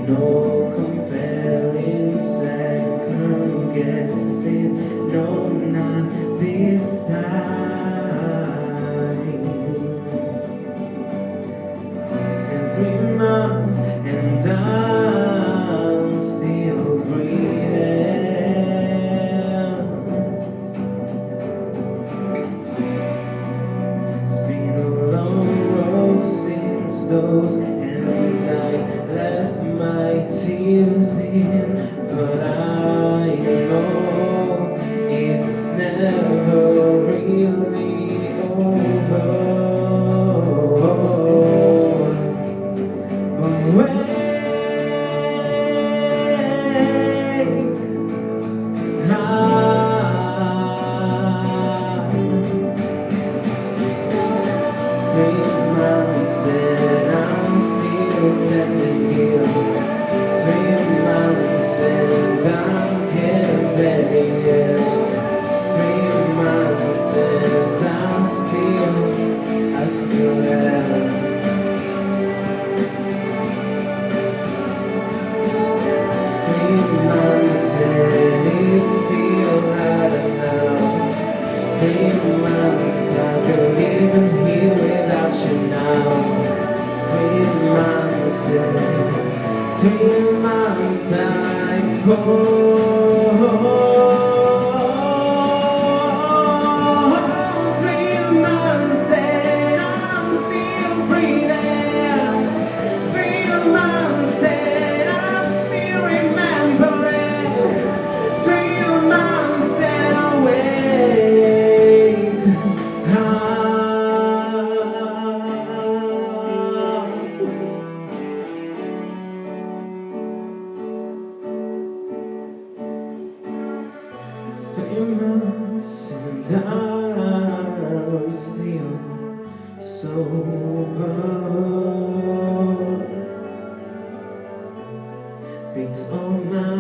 no comparing, second guessing, no, not this time. And 3 months and I'm still breathing. It's been a long road since those hands I left my tears in, but I know it's never really over. But wait, and I'm still standing here. 3 months and I'm getting ready here. 3 months and I still am. 3 months and it's still not enough. 3 months I could even here without you now. 3 months, yeah. 3 months I go. 3 months and I'm still breathing. 3 months and I'm still remembering. 3 months and I wait. 3 months and I'm still sober. Picked all my